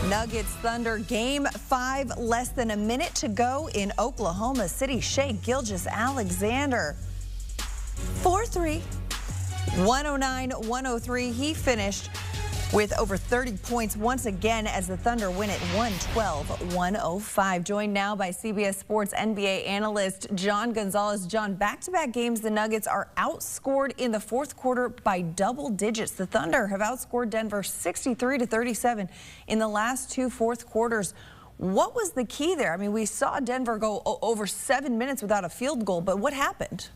Nuggets Thunder Game 5, less than a minute to go in Oklahoma City. Shai Gilgeous-Alexander, 4-3, 109-103. He finished with over 30 points once again as the Thunder win at 112-105. Joined now by CBS Sports NBA analyst John Gonzalez. John, back-to-back games, the Nuggets are outscored in the fourth quarter by double digits. The Thunder have outscored Denver 63-37 in the last two fourth quarters. What was the key there? I mean, we saw Denver go over 7 minutes without a field goal, but what happened?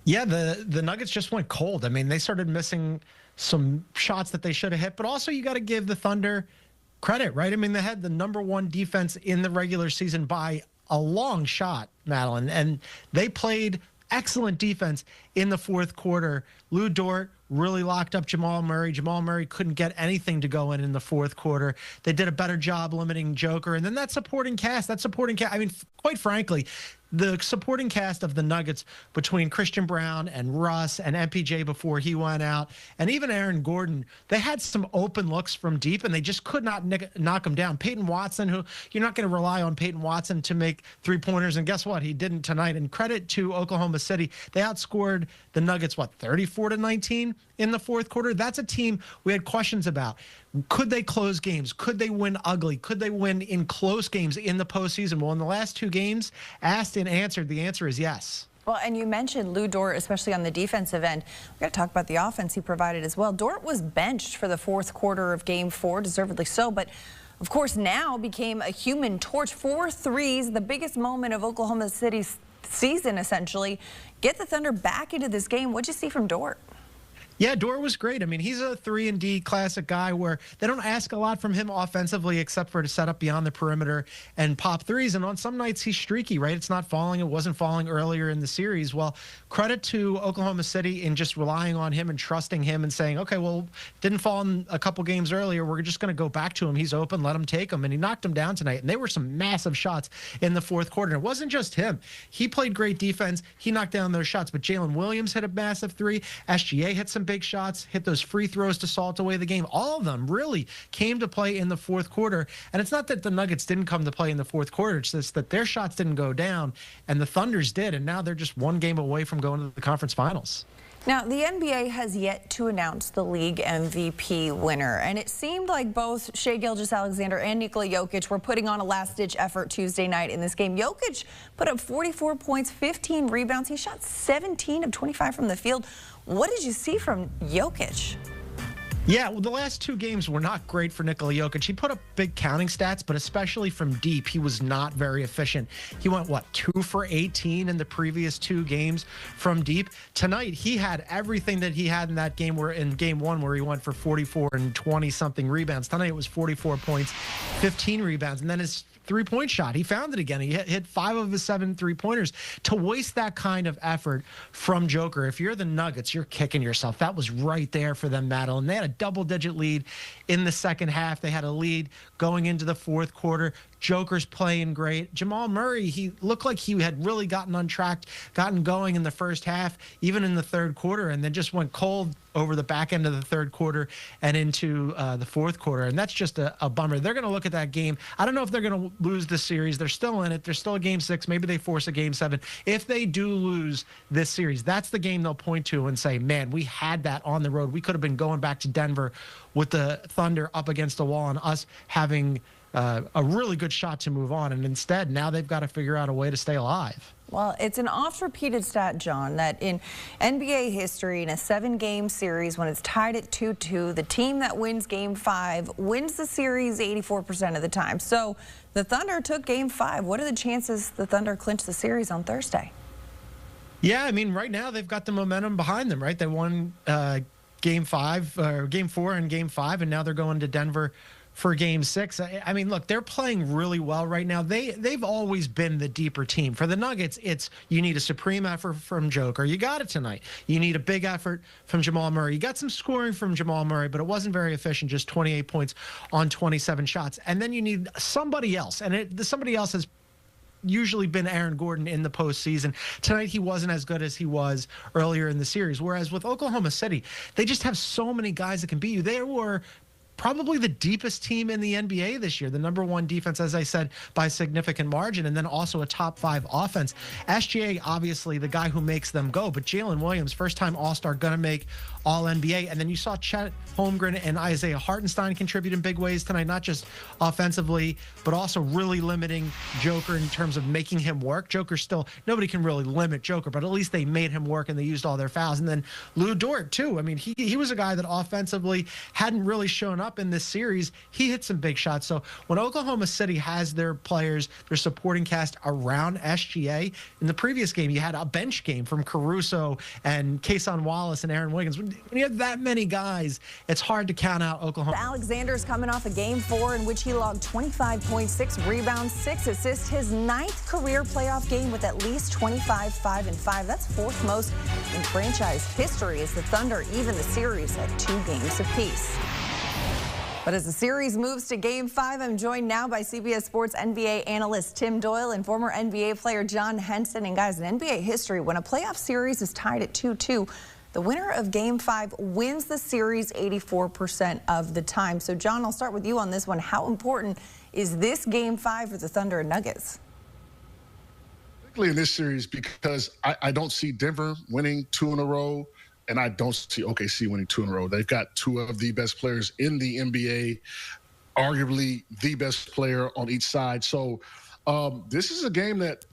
Yeah, the Nuggets just went cold. I mean, they started missing some shots that they should have hit, but also you got to give the Thunder credit, right? I mean, they had the #1 defense in the regular season by a long shot, Madeline, and they played excellent defense in the fourth quarter. Lu Dort really locked up Jamal Murray. Jamal Murray couldn't get anything to go in the fourth quarter. They did a better job limiting Joker. And then that supporting cast, I mean, quite frankly, the supporting cast of the Nuggets between Christian Brown and Russ and MPJ before he went out, and even Aaron Gordon, they had some open looks from deep, and they just could not knock them down. Peyton Watson, who you're not going to rely on Peyton Watson to make three-pointers, and guess what? He didn't tonight. And credit to Oklahoma City. They outscored the Nuggets, 34-19 in the fourth quarter? That's a team we had questions about. Could they close games? Could they win ugly? Could they win in close games in the postseason? Well, in the last two games, asked and answered, the answer is yes. Well, and you mentioned Lu Dort, especially on the defensive end. We've got to talk about the offense he provided as well. Dort was benched for the fourth quarter of Game 4, deservedly so, but of course now became a human torch. 4 threes, the biggest moment of Oklahoma City's season, essentially. Get the Thunder back into this game. What'd you see from Dort? Yeah, Dort was great. I mean, he's a 3-and-D classic guy where they don't ask a lot from him offensively except for to set up beyond the perimeter and pop threes. And on some nights, he's streaky, right? It's not falling. It wasn't falling earlier in the series. Well, credit to Oklahoma City in just relying on him and trusting him and saying, okay, well, didn't fall in a couple games earlier. We're just going to go back to him. He's open. Let him take him. And he knocked him down tonight. And they were some massive shots in the fourth quarter. And it wasn't just him. He played great defense. He knocked down those shots. But Jalen Williams hit a massive three. SGA hit some big shots, hit those free throws to salt away the game. All of them really came to play in the fourth quarter. And it's not that the Nuggets didn't come to play in the fourth quarter. It's just that their shots didn't go down, and the Thunders did. And now they're just one game away from going to the conference finals. Now, the NBA has yet to announce the league MVP winner, and it seemed like both Shai Gilgeous-Alexander and Nikola Jokic were putting on a last-ditch effort Tuesday night in this game. Jokic put up 44 points, 15 rebounds. He shot 17 of 25 from the field. What did you see from Jokic? Yeah, well, the last two games were not great for Nikola Jokic. He put up big counting stats, but especially from deep, he was not very efficient. He went, 2 for 18 in the previous two games from deep. Tonight, he had everything that he had in that game, where in game 1 where he went for 44 and 20-something rebounds. Tonight, it was 44 points, 15 rebounds, and then his three-point shot. He found it again. He hit 5 of his 7 three-pointers. To waste that kind of effort from Joker, if you're the Nuggets, you're kicking yourself. That was right there for them, Madeline. They had a double-digit lead in the second half. They had a lead going into the fourth quarter. Joker's playing great. Jamal Murray, he looked like he had really gotten on track, gotten going in the first half, even in the third quarter, and then just went cold over the back end of the third quarter and into the fourth quarter. And that's just a bummer. They're going to look at that game. I don't know if they're going to lose this series. They're still in it. They're still a game 6. Maybe they force a game 7. If they do lose this series, that's the game they'll point to and say, man, we had that on the road. We could have been going back to Denver with the Thunder up against the wall and us having a really good shot to move on. And instead, now they've got to figure out a way to stay alive. Well, it's an oft-repeated stat, John, that in NBA history, in a 7-game series, when it's tied at 2-2, the team that wins Game 5 wins the series 84% of the time. So the Thunder took Game 5. What are the chances the Thunder clinch the series on Thursday? Yeah, I mean, right now they've got the momentum behind them, right? They won Game 4 and Game 5, and now they're going to Denver for Game 6. I mean, look, they're playing really well right now. They've always been the deeper team. For the Nuggets, it's you need a supreme effort from Joker. You got it tonight. You need a big effort from Jamal Murray. You got some scoring from Jamal Murray, but it wasn't very efficient, just 28 points on 27 shots. And then you need somebody else, and somebody else has usually been Aaron Gordon in the postseason. Tonight, he wasn't as good as he was earlier in the series. Whereas with Oklahoma City, they just have so many guys that can beat you. They were probably the deepest team in the NBA this year. The #1 defense, as I said, by a significant margin, and then also a top 5 offense. SGA, obviously, the guy who makes them go, but Jalen Williams, first-time All-Star, going to make All-NBA. And then you saw Chet Holmgren and Isaiah Hartenstein contribute in big ways tonight, not just offensively, but also really limiting Joker in terms of making him work. Joker still, nobody can really limit Joker, but at least they made him work and they used all their fouls. And then Lou Dort, too. I mean, he was a guy that offensively hadn't really shown up in this series. He hit some big shots. So when Oklahoma City has their players, their supporting cast around SGA, in the previous game, you had a bench game from Caruso and Kason Wallace and Aaron Wiggins. When you have that many guys, it's hard to count out Oklahoma. Alexander's coming off a game 4 in which he logged 25.6 rebounds, 6 assists, his 9th career playoff game with at least 25, 5, and 5. That's 4th most in franchise history as the Thunder even the series at 2 games apiece. But as the series moves to Game 5, I'm joined now by CBS Sports NBA analyst Tim Doyle and former NBA player John Henson. And guys, in NBA history, when a playoff series is tied at 2-2, the winner of Game 5 wins the series 84% of the time. So, John, I'll start with you on this one. How important is this Game 5 for the Thunder and Nuggets? Particularly in this series, because I don't see Denver winning 2 in a row, and I don't see OKC winning 2 in a row. They've got 2 of the best players in the NBA, arguably the best player on each side. So this is a game that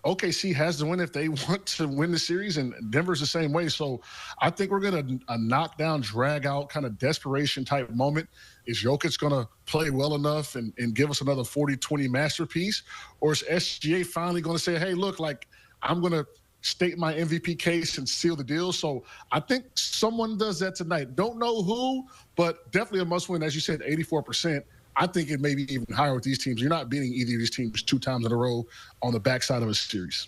OKC has to win if they want to win the series, and Denver's the same way. So I think we're going to a knockdown, drag-out kind of desperation type moment. Is Jokic going to play well enough and give us another 40-20 masterpiece? Or is SGA finally going to say, hey, look, like, I'm going to state my MVP case and seal the deal? So I think someone does that tonight. Don't know who, but definitely a must-win. As you said, 84%. I think it may be even higher with these teams. You're not beating either of these teams 2 times in a row on the backside of a series.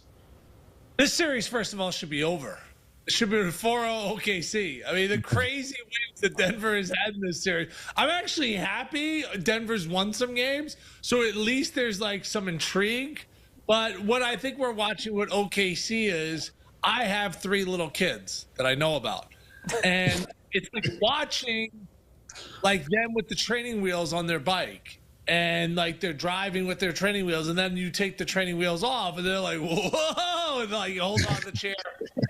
This series, first of all, should be over. It should be 4-0 OKC. I mean, the crazy wins that Denver has had in this series. I'm actually happy Denver's won some games, so at least there's like some intrigue. But what I think we're watching with OKC is I have 3 little kids that I know about. And it's like watching like them with the training wheels on their bike, and like they're driving with their training wheels, and then you take the training wheels off and they're like, whoa, and like you hold on the chair,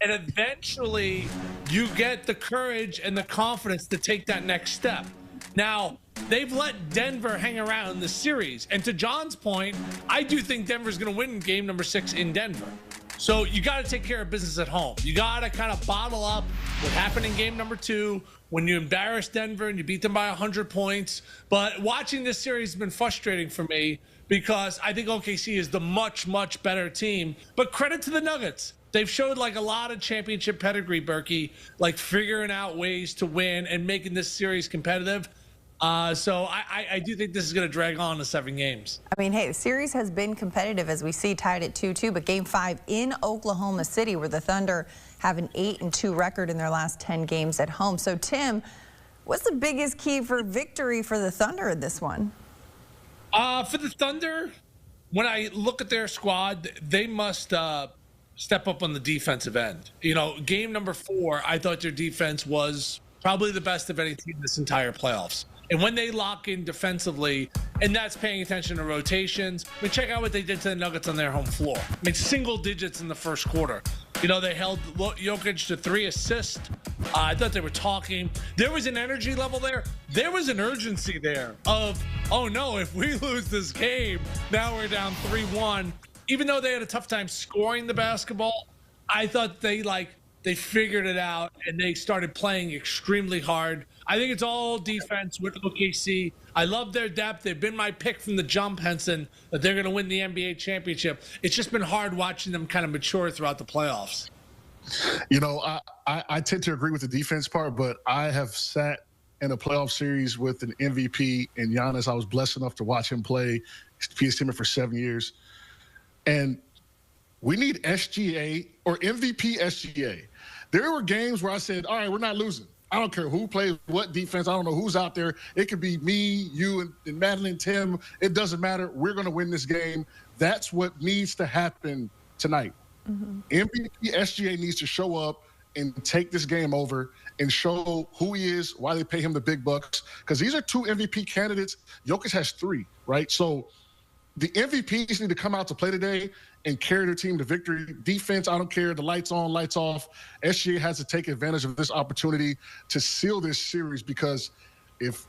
and eventually you get the courage and the confidence to take that next step. Now, they've let Denver hang around in the series, and to John's point, I do think Denver's going to win game number 6 in Denver. So you got to take care of business at home. You got to kind of bottle up what happened in game number 2 when you embarrassed Denver and you beat them by 100 points. But watching this series has been frustrating for me because I think OKC is the much, much better team. But credit to the Nuggets. They've showed like a lot of championship pedigree, Berkey, like figuring out ways to win and making this series competitive. So I do think this is going to drag on to 7 games. I mean, hey, the series has been competitive, as we see, tied at 2-2. But Game 5 in Oklahoma City, where the Thunder have an 8-2 record in their last 10 games at home. So, Tim, what's the biggest key for victory for the Thunder in this one? For the Thunder, when I look at their squad, they must step up on the defensive end. You know, game number 4, I thought their defense was probably the best of any team this entire playoffs. And when they lock in defensively, and that's paying attention to rotations, I mean, check out what they did to the Nuggets on their home floor. I mean, single digits in the first quarter. You know, they held Jokic to 3 assists. I thought they were talking. There was an energy level there. There was an urgency there of, oh no, if we lose this game, now we're down 3-1. Even though they had a tough time scoring the basketball, I thought they figured it out and they started playing extremely hard. I think it's all defense with OKC. I love their depth. They've been my pick from the jump, Henson, that they're going to win the NBA championship. It's just been hard watching them kind of mature throughout the playoffs. You know, I tend to agree with the defense part, but I have sat in a playoff series with an MVP in Giannis. I was blessed enough to watch him play. He's been for 7 years. And we need SGA or MVP SGA. There were games where I said, all right, we're not losing. I don't care who plays what defense. I don't know who's out there. It could be me, you, and Madeline, Tim. It doesn't matter. We're going to win this game. That's what needs to happen tonight. MVP SGA needs to show up and take this game over and show who he is, why they pay him the big bucks. Because these are 2 MVP candidates. Jokic has 3, right? So the MVPs need to come out to play today and carry their team to victory. Defense, I don't care. The lights on, lights off. SGA has to take advantage of this opportunity to seal this series, because if